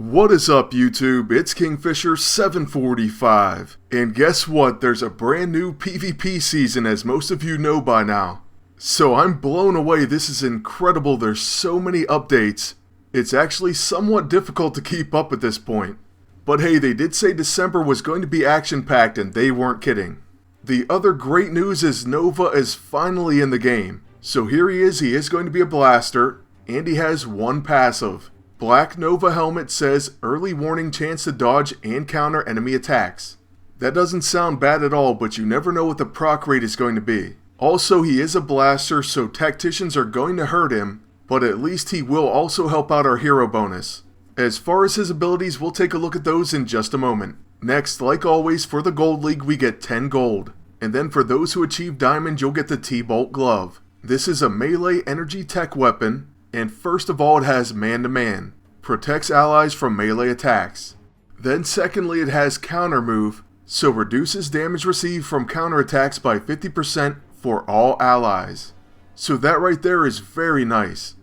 What is up, YouTube? It's Kingfisher745, and guess what? There's a brand new PvP season, as most of you know by now. So I'm blown away. This is incredible. There's so many updates. It's actually somewhat difficult to keep up at this point. But hey, they did say December was going to be action-packed, and they weren't kidding. The other great news is Nova is finally in the game. So here he is going to be a blaster, and he has one passive. Black Nova helmet says early warning chance to dodge and counter enemy attacks. That doesn't sound bad at all, but you never know what the proc rate is going to be. Also, he is a blaster, so tacticians are going to hurt him, but at least he will also help out our hero bonus. As far as his abilities, we'll take a look at those in just a moment. Next, like always, for the Gold League we get 10 gold. And then for those who achieve Diamond, you'll get the T-Bolt Glove. This is a melee energy tech weapon. And first of all, it has man-to-man, protects allies from melee attacks. Then secondly, it has counter move, so reduces damage received from counter attacks by 50% for all allies. So that right there is very nice.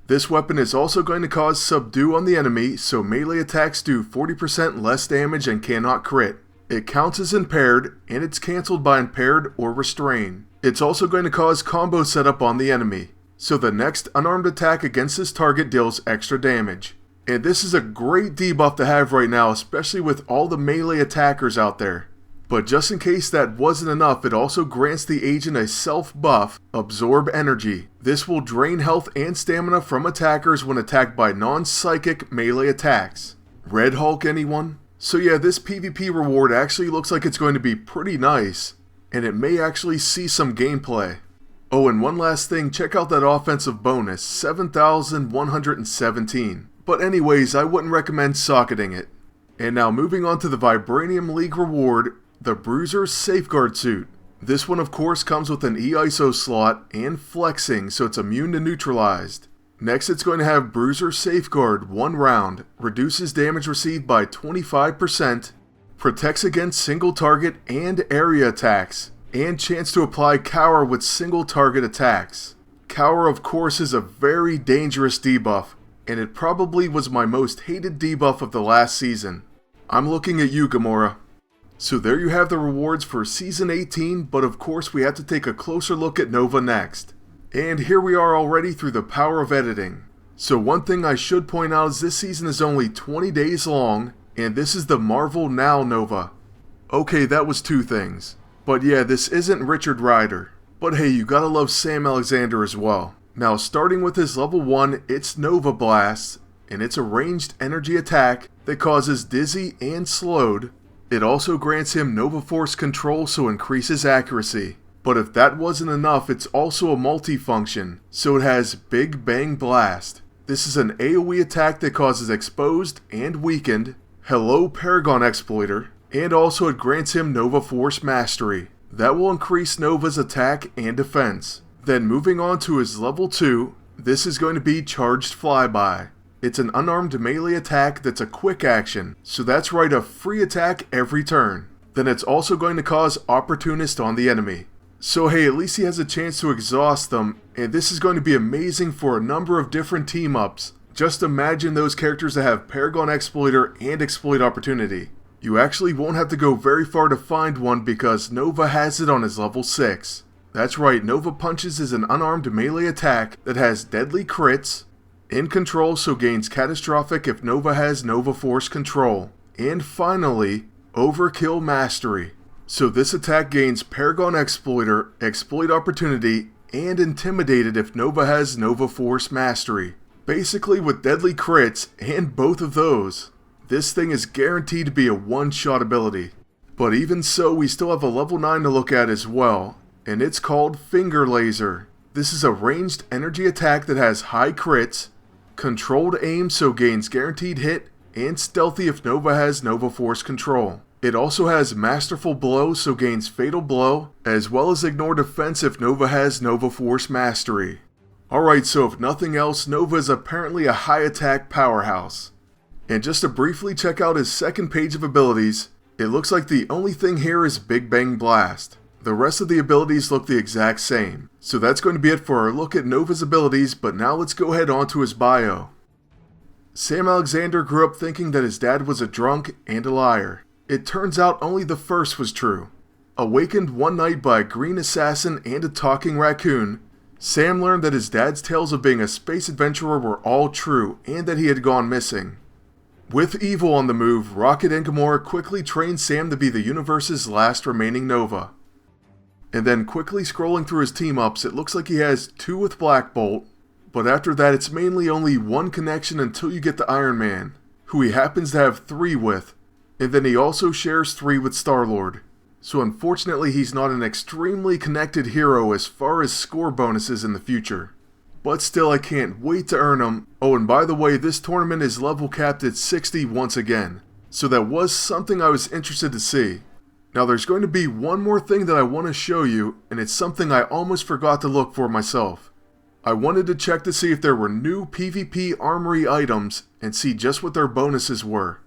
This weapon is also going to cause subdue on the enemy, so melee attacks do 40% less damage and cannot crit. It counts as impaired, and it's cancelled by impaired or restrain. It's also going to cause combo setup on the enemy. So the next unarmed attack against this target deals extra damage. And this is a great debuff to have right now, especially with all the melee attackers out there. But just in case that wasn't enough, it also grants the agent a self-buff, Absorb Energy. This will drain health and stamina from attackers when attacked by non-psychic melee attacks. Red Hulk, anyone? So yeah, this PvP reward actually looks like it's going to be pretty nice, and it may actually see some gameplay. Oh, and one last thing, check out that offensive bonus, 7,117. But anyways, I wouldn't recommend socketing it. And now moving on to the Vibranium League reward, the Bruiser Safeguard Suit. This one of course comes with an E-ISO slot and flexing, so it's immune to neutralized. Next it's going to have Bruiser Safeguard, 1 round, reduces damage received by 25%, protects against single target and area attacks, and chance to apply Cower with single target attacks. Cower of course is a very dangerous debuff, and it probably was my most hated debuff of the last season. I'm looking at you, Gamora. So there you have the rewards for Season 18, but of course we have to take a closer look at Nova next. And here we are already through the power of editing. So one thing I should point out is this season is only 20 days long, and this is the Marvel Now Nova. Okay, that was 2 things. But yeah, this isn't Richard Rider. But hey, you gotta love Sam Alexander as well. Now starting with his level 1, it's Nova Blast, and it's a ranged energy attack that causes dizzy and slowed. It also grants him Nova Force control, so increases accuracy. But if that wasn't enough, it's also a multi-function, so it has Big Bang Blast. This is an AoE attack that causes exposed and weakened, Hello Paragon Exploiter, and also it grants him Nova Force Mastery. That will increase Nova's attack and defense. Then moving on to his level 2, this is going to be Charged Flyby. It's an unarmed melee attack that's a quick action, so that's right, a free attack every turn. Then it's also going to cause Opportunist on the enemy. So hey, at least he has a chance to exhaust them, and this is going to be amazing for a number of different team-ups. Just imagine those characters that have Paragon Exploiter and Exploit Opportunity. You actually won't have to go very far to find one because Nova has it on his level 6. That's right, Nova Punches is an unarmed melee attack that has deadly crits, in control so gains catastrophic if Nova has Nova Force control, and finally, Overkill Mastery. So this attack gains Paragon Exploiter, Exploit Opportunity, and Intimidated if Nova has Nova Force Mastery. Basically with deadly crits, and both of those, this thing is guaranteed to be a one-shot ability. But even so, we still have a level 9 to look at as well, and it's called Finger Laser. This is a ranged energy attack that has high crits, controlled aim so gains guaranteed hit, and stealthy if Nova has Nova Force control. It also has Masterful Blow so gains Fatal Blow, as well as Ignore Defense if Nova has Nova Force Mastery. Alright, so if nothing else, Nova is apparently a high attack powerhouse. And just to briefly check out his second page of abilities, it looks like the only thing here is Big Bang Blast. The rest of the abilities look the exact same. So that's going to be it for our look at Nova's abilities, but now let's go ahead on to his bio. Sam Alexander grew up thinking that his dad was a drunk and a liar. It turns out only the first was true. Awakened one night by a green assassin and a talking raccoon, Sam learned that his dad's tales of being a space adventurer were all true and that he had gone missing. With evil on the move, Rocket and Gamora quickly trained Sam to be the universe's last remaining Nova. And then quickly scrolling through his team-ups, it looks like he has 2 with Black Bolt, but after that it's mainly only 1 connection until you get to Iron Man, who he happens to have 3 with, and then he also shares 3 with Star-Lord. So unfortunately he's not an extremely connected hero as far as score bonuses in the future. But still, I can't wait to earn them. Oh, and by the way, this tournament is level capped at 60 once again, so that was something I was interested to see. Now there's going to be one more thing that I want to show you, and it's something I almost forgot to look for myself. I wanted to check to see if there were new PvP Armory items and see just what their bonuses were.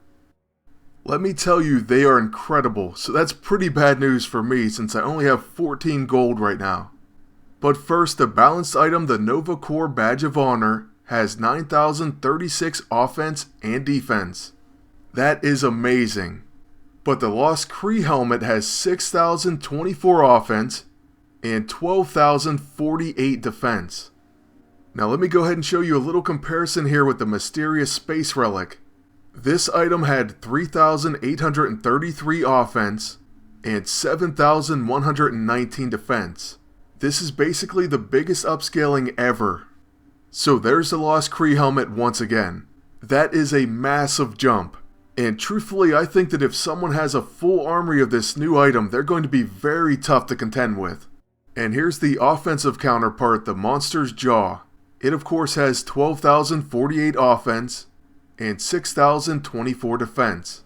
Let me tell you, they are incredible, so that's pretty bad news for me since I only have 14 gold right now. But first, the balanced item, the Nova Corps Badge of Honor, has 9,036 offense and defense. That is amazing. But the Lost Kree helmet has 6,024 offense and 12,048 defense. Now let me go ahead and show you a little comparison here with the mysterious space relic. This item had 3,833 offense and 7,119 defense. This is basically the biggest upscaling ever. So there's the Lost Kree helmet once again. That is a massive jump. And truthfully, I think that if someone has a full armory of this new item, they're going to be very tough to contend with. And here's the offensive counterpart, the Monster's Jaw. It of course has 12,048 offense and 6,024 defense.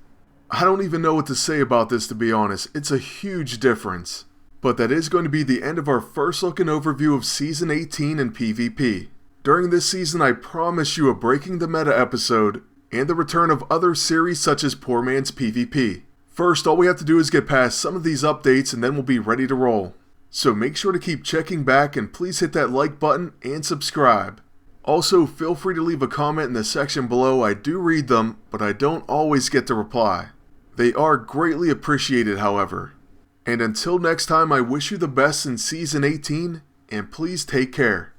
I don't even know what to say about this, to be honest. It's a huge difference. But that is going to be the end of our first look and overview of Season 18 in PvP. During this season, I promise you a Breaking the Meta episode and the return of other series such as Poor Man's PvP. First, all we have to do is get past some of these updates and then we'll be ready to roll. So make sure to keep checking back and please hit that like button and subscribe. Also, feel free to leave a comment in the section below. I do read them, but I don't always get to reply. They are greatly appreciated, however. And until next time, I wish you the best in Season 18, and please take care.